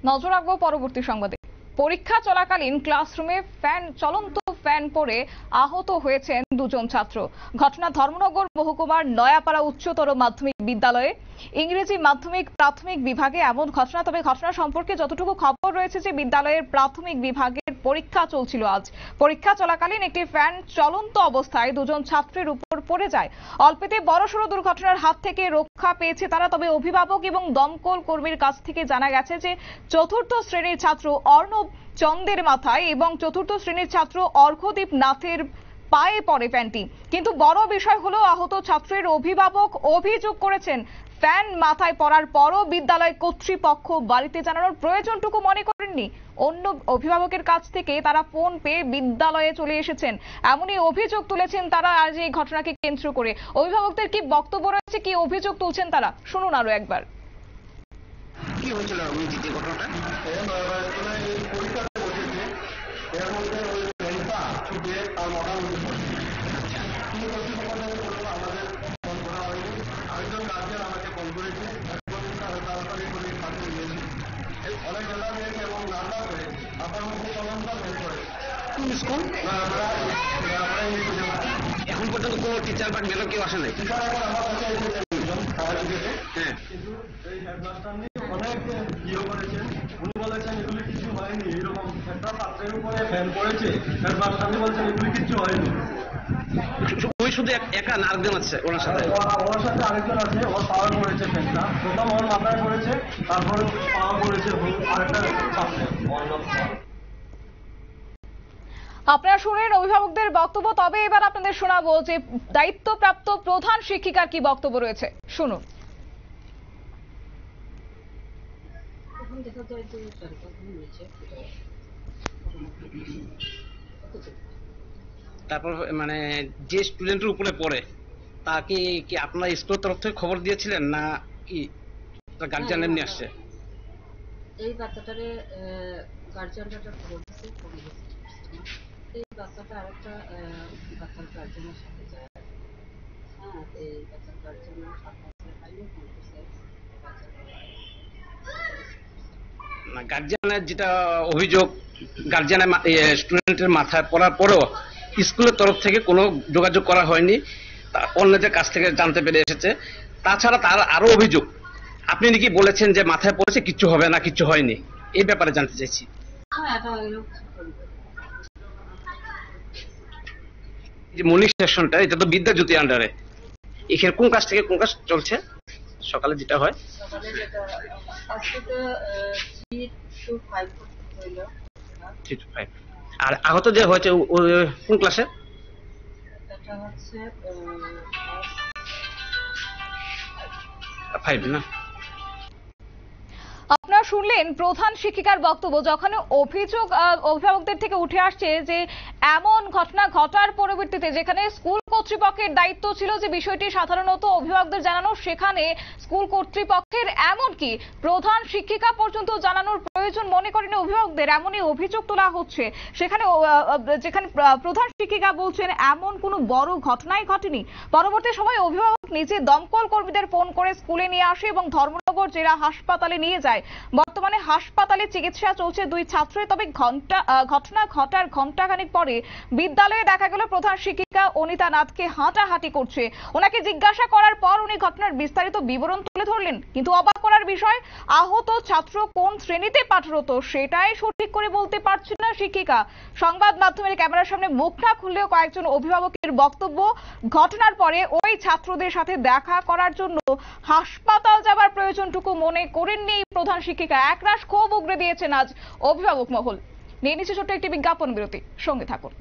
নজর রাখবো পরবর্তী সংবাদে। পরীক্ষা চলাকালীন ক্লাসরুমে চলন্ত ফ্যান পড়ে আহত হয়েছেন দুজন ছাত্র। ঘটনা ধর্মনগর মহকুমার নয়াপাড়া উচ্চতর মাধ্যমিক বিদ্যালয়ে ইংরেজি মাধ্যমিক প্রাথমিক বিভাগে এমন ঘটনা। তবে ঘটনা সম্পর্কে যতটুকু খবর রয়েছে যে বিদ্যালয়ের প্রাথমিক বিভাগের পরীক্ষা চলছিল আজ। পরীক্ষা চলাকালীন একটি ফ্যান চলন্ত অবস্থায় দুজন ছাত্রের উপর পড়ে যায়। অল্পেতে বড়সড় দুর্ঘটনার হাত থেকে রক্ষা পেয়েছে তারা। তবে অভিভাবক এবং দমকল কর্মীর কাছ থেকে জানা গেছে যে চতুর্থ শ্রেণীর ছাত্র অর্ণব চন্দের মাথায় এবং চতুর্থ শ্রেণীর ছাত্র অর্ঘদীপ নাথের পায়ে পড়ে ফ্যানটি। কিন্তু বড় বিষয় হলো আহত ছাত্রের অভিভাবক অভিযোগ করেছেন ফ্যান মাথায় পড়ার পরও বিদ্যালয় কর্তৃপক্ষ বাড়িতে জানানোর প্রয়োজনটুকু মনে করেননি। অন্য অভিভাবকের কাছ থেকে তারা ফোন পেয়ে বিদ্যালয়ে চলে এসেছেন, এমনই অভিযোগ তুলেছেন তারা আজ এই ঘটনাকে কেন্দ্র করে। অভিভাবকদের কি বক্তব্য রয়েছে, কি অভিযোগ তুলছেন তারা, শুনুন আরো একবার। কি হয়েছিল ঘটনাটা? এখন পর্যন্ত কোন টিচার বা মেলো কেউ আসে নাই। অনেক ইয়ে করেছেন, উনি বলেছেন এগুলি কিছু হয়নি, এরকম একটা ছাত্রের উপরে ফ্যান পড়েছে, হেডমাস্টার বলছেন এগুলি কিছু হয়নি। ওই শুধু একা না আরেকজন আছে ওনার সাথে? ওর সাথে আরেকজন আছে, ওর পাওয়া পড়েছে ফ্যানটা, প্রথম ওর মাথায় পড়েছে, তারপরে পাওয়া পড়েছে আরেকটা ছাত্রের। আপনারা শুনলেন অভিভাবকদের বক্তব্য। তবে এবার আপনাদের শোনাবো যে দায়িত্বপ্রাপ্ত প্রধান শিক্ষিকার কি বক্তব্য রয়েছে, শুনুন। তারপর মানে যে স্টুডেন্টের উপরে পড়ে তাকে কি আপনারা স্কুলের তরফ থেকে খবর দিয়েছিলেন না কি গার্জিয়ান এমনি আসছে? এই বাচ্চাটারে গার্জিয়ানটা খবর দিচ্ছে, এই বাচ্চাটা আরেকটা বাচ্চার গার্জিয়ানের সাথে যায়। হ্যাঁ, এই বাচ্চার গার্জিয়ানের সাথে ফোন করছে। না, গার্জিয়ানের যেটা অভিযোগ, গার্জিয়ানের স্টুডেন্টের মাথায় পড়ার পরেও স্কুলের তরফ থেকে কোনো যোগাযোগ করা হয়নি, অন্যদের কাছ থেকে জানতে পেরে এসেছে। তাছাড়া তার আরো অভিযোগ, আপনি নাকি বলেছেন যে মাথায় পড়েছে কিচ্ছু হবে না, কিচ্ছু হয়নি, এই ব্যাপারে জানতে চাইছি। যে মর্নিং সেশনটা, এটা তো বিদ্যাজ্যোতি আন্ডারে, এখানে কোন ক্লাস থেকে কোন ক্লাস চলছে? সকালে যেটা হয় সকালে যেটা আজকে তো 3 to 5 হইল। 3 to 5। আর আহত যে হয়েছে কোন ক্লাসে? এটা হচ্ছে 5 না? আপনারা শুনলেন প্রধান শিক্ষিকার বক্তব্য। যখন অভিযোগ অভিভাবকদের থেকে উঠে আসছে যে এমন ঘটনা ঘটার পরবর্তীতে যেখানে স্কুল কর্তৃপক্ষের দায়িত্ব ছিল যে বিষয়টি সাধারণত অভিভাবকদের জানানো, সেখানে স্কুল কর্তৃপক্ষের এমনকি প্রধান শিক্ষিকা পর্যন্ত জানানোর প্রয়োজন মনে করেন অভিভাবকদের, এমনই অভিযোগ তোলা হচ্ছে। সেখানে যেখানে প্রধান শিক্ষিকা বলছেন এমন কোনো বড় ঘটনাই ঘটেনি। পরবর্তী সময় অভিভাবক নিজে দমকল কর্মীদের ফোন করে স্কুলে নিয়ে আসে এবং ধর্মনগর জেলা হাসপাতালে নিয়ে যায়। বর্তমানে হাসপাতালে চিকিৎসা চলছে দুই ছাত্রের। তবে ঘটনা ঘটার ঘণ্টাখানিক পরে বিদ্যালয়ে দেখা গেল প্রধান শিক্ষিকা অনিতা নাথকে হাঁটাহাঁটি করছে। ওনাকে জিজ্ঞাসা করার পর উনি ঘটনার বিস্তারিত বিবরণ তুলে ধরলেন। কিন্তু অবাক করার বিষয়, আহত ছাত্র কোন শ্রেণীতে পাঠরত সেটাই সঠিক করে বলতে পারছেন না শিক্ষিকা। সংবাদ মাধ্যমের ক্যামেরার সামনে মুখ না খুললেও কয়েকজন অভিভাবকের বক্তব্য, ঘটনার পরে ওই ছাত্রদের সাথে দেখা করার জন্য হাসপাতাল যাবার প্রয়োজনটুকু মনে করেননি প্রধান শিক্ষিকা। একরাশ ক্ষোভ উগরে দিয়েছেন আজ অভিভাবক মহল। নিয়ে নিচ্ছে ছোট্ট একটি বিজ্ঞাপন বিরতি, সঙ্গে থাকুন।